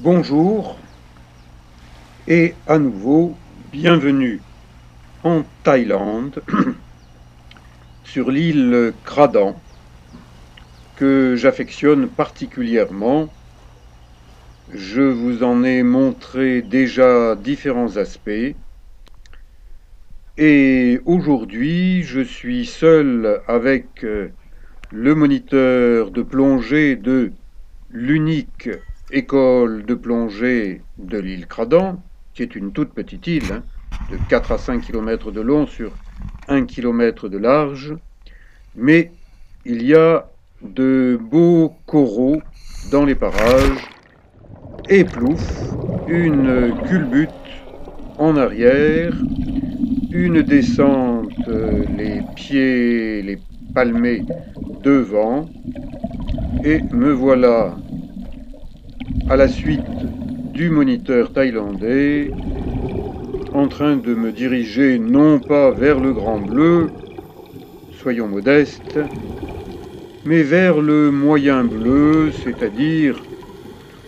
Bonjour et à nouveau bienvenue en Thaïlande sur l'île Kradan que j'affectionne particulièrement. Je vous en ai montré déjà différents aspects et aujourd'hui je suis seul avec le moniteur de plongée de l'unique école de plongée de l'île Kradan, qui est une toute petite île, de 4 à 5 km de long sur 1 km de large, mais il y a de beaux coraux dans les parages, et plouf, une culbute en arrière, une descente, les pieds, les palmés devant, et me voilà à la suite du moniteur thaïlandais en train de me diriger non pas vers le Grand Bleu, soyons modestes, mais vers le moyen bleu, c'est-à-dire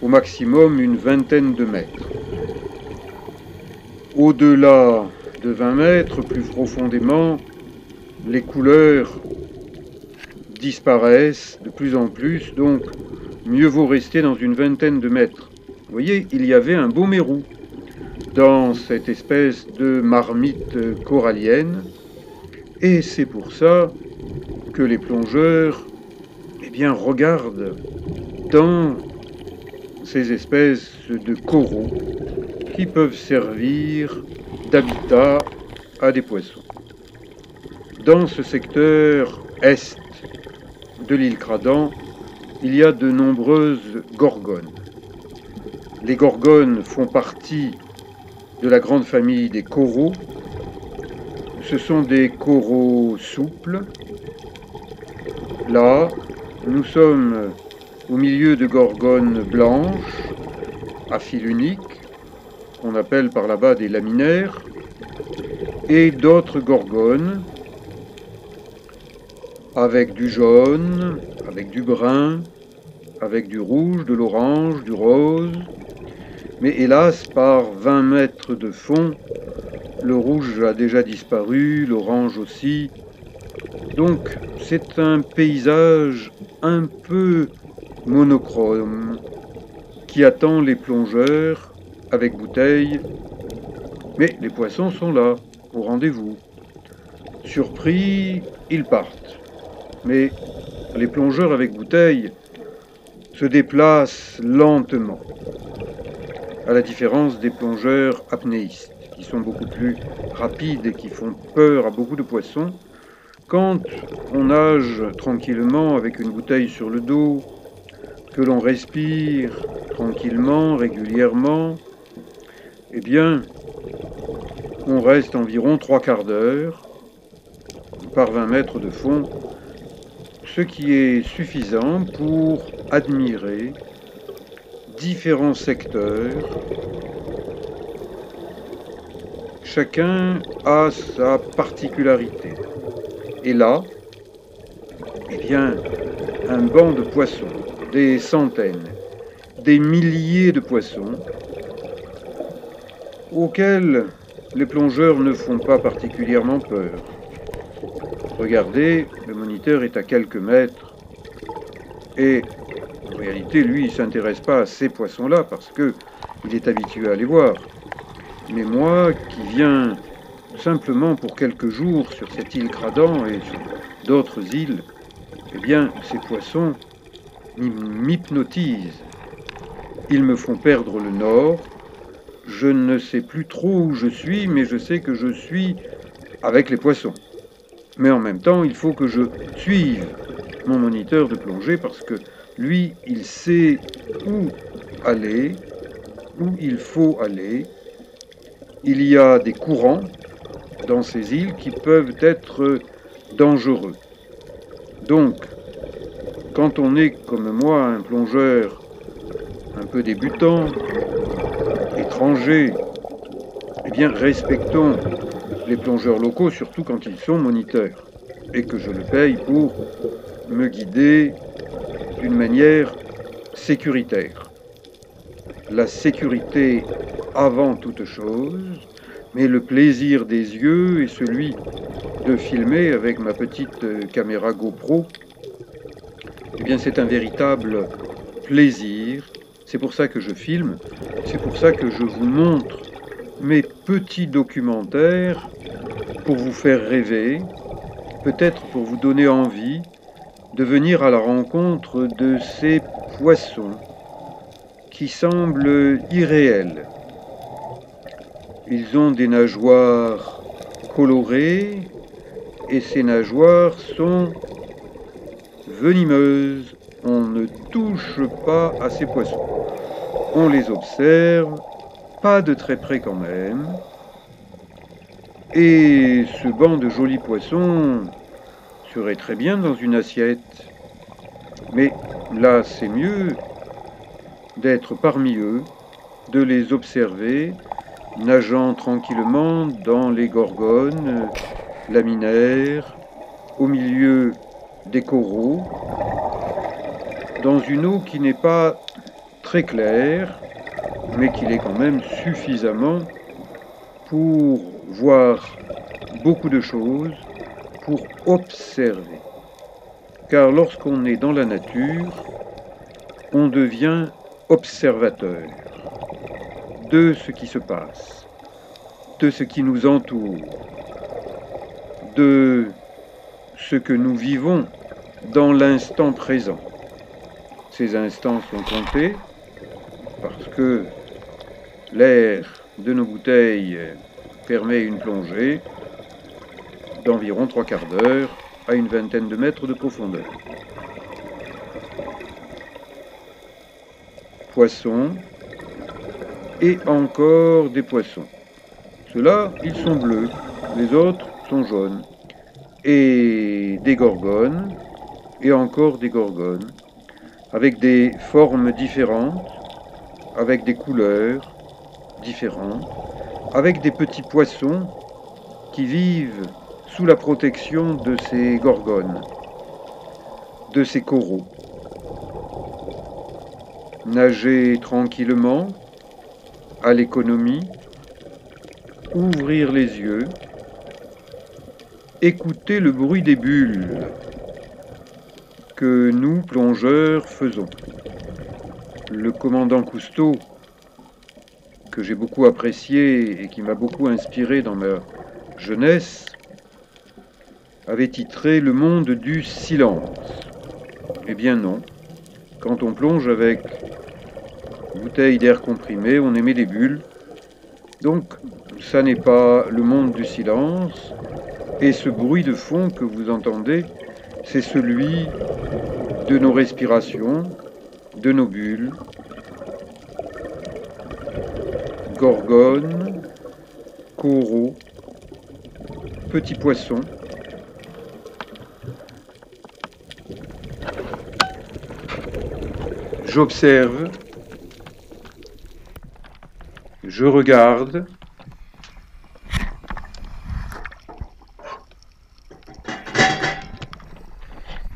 au maximum une vingtaine de mètres. Au-delà de 20 mètres, plus profondément, les couleurs disparaissent de plus en plus, donc mieux vaut rester dans une vingtaine de mètres. Vous voyez, il y avait un beau mérou dans cette espèce de marmite corallienne, et c'est pour ça que les plongeurs regardent dans ces espèces de coraux qui peuvent servir d'habitat à des poissons. Dans ce secteur est de l'île Kradan, il y a de nombreuses gorgones. Les gorgones font partie de la grande famille des coraux. Ce sont des coraux souples. Là, nous sommes au milieu de gorgones blanches, à fil unique, qu'on appelle par là-bas des laminaires, et d'autres gorgones avec du jaune, avec du brun, avec du rouge, de l'orange, du rose. Mais hélas, par 20 mètres de fond, le rouge a déjà disparu, l'orange aussi. Donc c'est un paysage un peu monochrome qui attend les plongeurs avec bouteilles. Mais les poissons sont là, au rendez-vous. Surpris, ils partent. Mais les plongeurs avec bouteilles se déplacent lentement, à la différence des plongeurs apnéistes, qui sont beaucoup plus rapides et qui font peur à beaucoup de poissons. Quand on nage tranquillement avec une bouteille sur le dos, que l'on respire tranquillement, régulièrement, eh bien, on reste environ 3/4 d'heure par 20 mètres de fond, ce qui est suffisant pour admirer différents secteurs. Chacun a sa particularité. Et là, eh bien, un banc de poissons, des centaines, des milliers de poissons, auxquels les plongeurs ne font pas particulièrement peur. Regardez, le moniteur est à quelques mètres, et en réalité, lui, il ne s'intéresse pas à ces poissons-là, parce qu'il est habitué à les voir. Mais moi, qui viens simplement pour quelques jours sur cette île Kradan et sur d'autres îles, eh bien, ces poissons m'hypnotisent. Ils me font perdre le nord. Je ne sais plus trop où je suis, mais je sais que je suis avec les poissons. Mais en même temps, il faut que je suive mon moniteur de plongée parce que lui, il sait où aller, où il faut aller. Il y a des courants dans ces îles qui peuvent être dangereux. Donc, quand on est comme moi un plongeur un peu débutant, étranger, eh bien respectons les plongeurs locaux, surtout quand ils sont moniteurs, et que je le paye pour me guider d'une manière sécuritaire. la sécurité avant toute chose, mais le plaisir des yeux est celui de filmer avec ma petite caméra GoPro. Eh bien, c'est un véritable plaisir. C'est pour ça que je filme, c'est pour ça que je vous montre mes petits documentaires pour vous faire rêver, peut-être pour vous donner envie de venir à la rencontre de ces poissons qui semblent irréels. Ils ont des nageoires colorées et ces nageoires sont venimeuses. On ne touche pas à ces poissons. On les observe, pas de très près quand même. Et ce banc de jolis poissons serait très bien dans une assiette. Mais là, c'est mieux d'être parmi eux, de les observer, nageant tranquillement dans les gorgones laminaires, au milieu des coraux, dans une eau qui n'est pas très claire, mais qui l'est quand même suffisamment pour voir beaucoup de choses, pour observer. Car lorsqu'on est dans la nature, on devient observateur de ce qui se passe, de ce qui nous entoure, de ce que nous vivons dans l'instant présent. Ces instants sont comptés parce que l'air de nos bouteilles permet une plongée d'environ 3/4 d'heure à une vingtaine de mètres de profondeur. Poissons et encore des poissons. Ceux-là, ils sont bleus, les autres sont jaunes. Et des gorgones, et encore des gorgones, avec des formes différentes, avec des couleurs différentes, avec des petits poissons qui vivent sous la protection de ces gorgones, de ces coraux. Nager tranquillement, à l'économie, ouvrir les yeux, écouter le bruit des bulles que nous, plongeurs, faisons. Le commandant Cousteau, que j'ai beaucoup apprécié et qui m'a beaucoup inspiré dans ma jeunesse, avait titré « Le monde du silence ». Eh bien non, quand on plonge avec une bouteille d'air comprimé, on émet des bulles. Donc, ça n'est pas le monde du silence. Et ce bruit de fond que vous entendez, c'est celui de nos respirations, de nos bulles. Gorgones, coraux, petits poissons. J'observe, je regarde,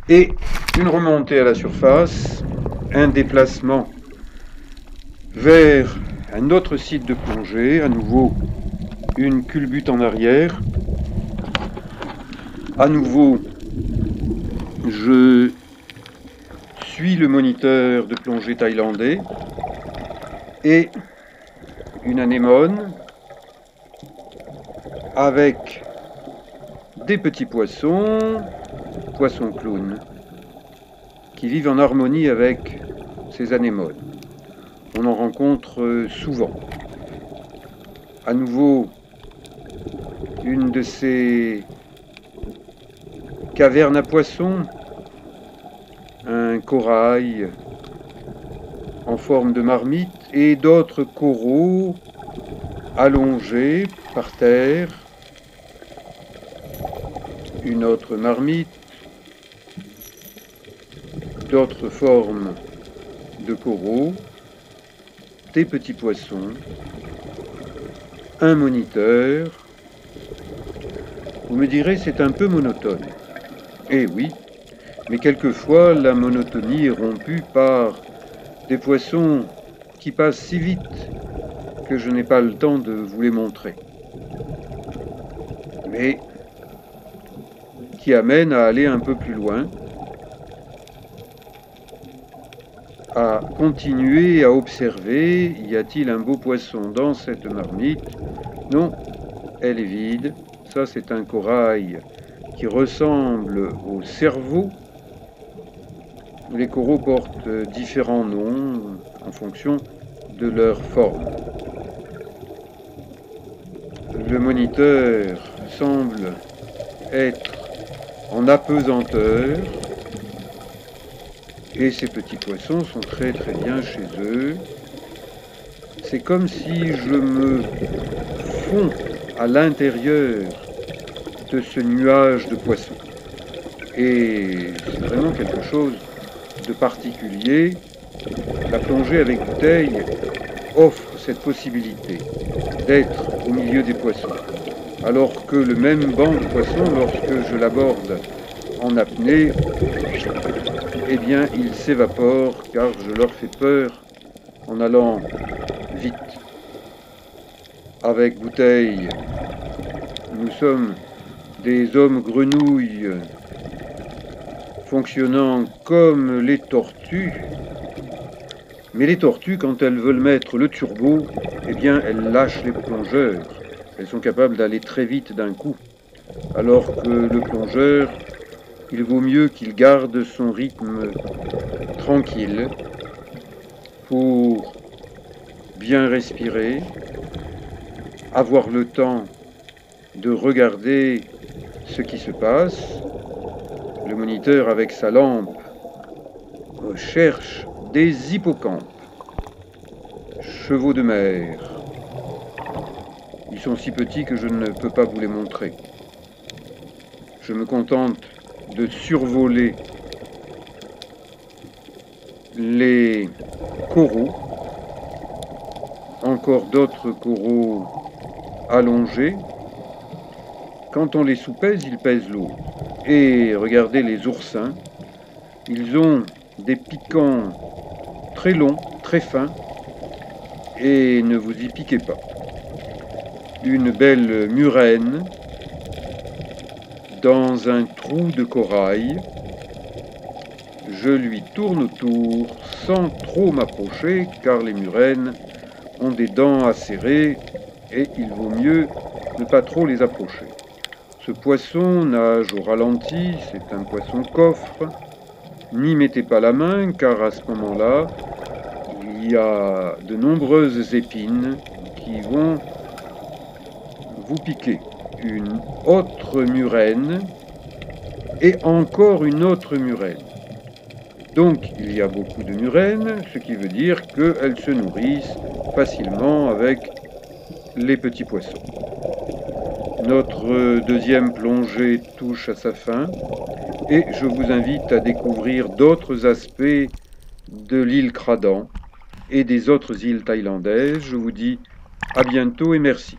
et une remontée à la surface, un déplacement vers un autre site de plongée, à nouveau une culbute en arrière, à nouveau je suis le moniteur de plongée thaïlandais et une anémone avec des petits poissons, poissons clowns, qui vivent en harmonie avec ces anémones. On en rencontre souvent. À nouveau, une de ces cavernes à poissons, un corail en forme de marmite et d'autres coraux allongés par terre, une autre marmite, d'autres formes de coraux, des petits poissons, un moniteur. Vous me direz, c'est un peu monotone. Eh oui, mais quelquefois la monotonie est rompue par des poissons qui passent si vite que je n'ai pas le temps de vous les montrer. Mais qui amène à aller un peu plus loin, à continuer à observer, y a-t-il un beau poisson dans cette marmite? Non, elle est vide. Ça, c'est un corail qui ressemble au cerveau. Les coraux portent différents noms en fonction de leur forme. Le moniteur semble être en apesanteur et ces petits poissons sont très bien chez eux. C'est comme si je me fonds à l'intérieur de ce nuage de poissons. Et c'est vraiment quelque chose de particulier. La plongée avec bouteille offre cette possibilité d'être au milieu des poissons. Alors que le même banc de poissons, lorsque je l'aborde en apnée, eh bien, il s'évapore car je leur fais peur en allant vite. Avec bouteille, nous sommes des hommes grenouilles fonctionnant comme les tortues. Mais les tortues, quand elles veulent mettre le turbo, eh bien, elles lâchent les plongeurs. Elles sont capables d'aller très vite d'un coup. Alors que le plongeur, il vaut mieux qu'il garde son rythme tranquille pour bien respirer, avoir le temps de regarder ce qui se passe. Le moniteur, avec sa lampe, cherche des hippocampes, chevaux de mer. Ils sont si petits que je ne peux pas vous les montrer. Je me contente de survoler les coraux, encore d'autres coraux allongés. Quand on les soupèse, ils pèsent lourd. Et regardez les oursins, ils ont des piquants très longs, très fins, et ne vous y piquez pas. Une belle murène dans un trou de corail. Je lui tourne autour sans trop m'approcher, car les murènes ont des dents acérées et il vaut mieux ne pas trop les approcher. Ce poisson nage au ralenti, c'est un poisson coffre. N'y mettez pas la main, car à ce moment-là, il y a de nombreuses épines qui vont vous piquer. Une autre murène et encore une autre murène. Donc il y a beaucoup de murènes, ce qui veut dire qu'elles se nourrissent facilement avec les petits poissons. Notre deuxième plongée touche à sa fin et je vous invite à découvrir d'autres aspects de l'île Kradan et des autres îles thaïlandaises. Je vous dis à bientôt et merci.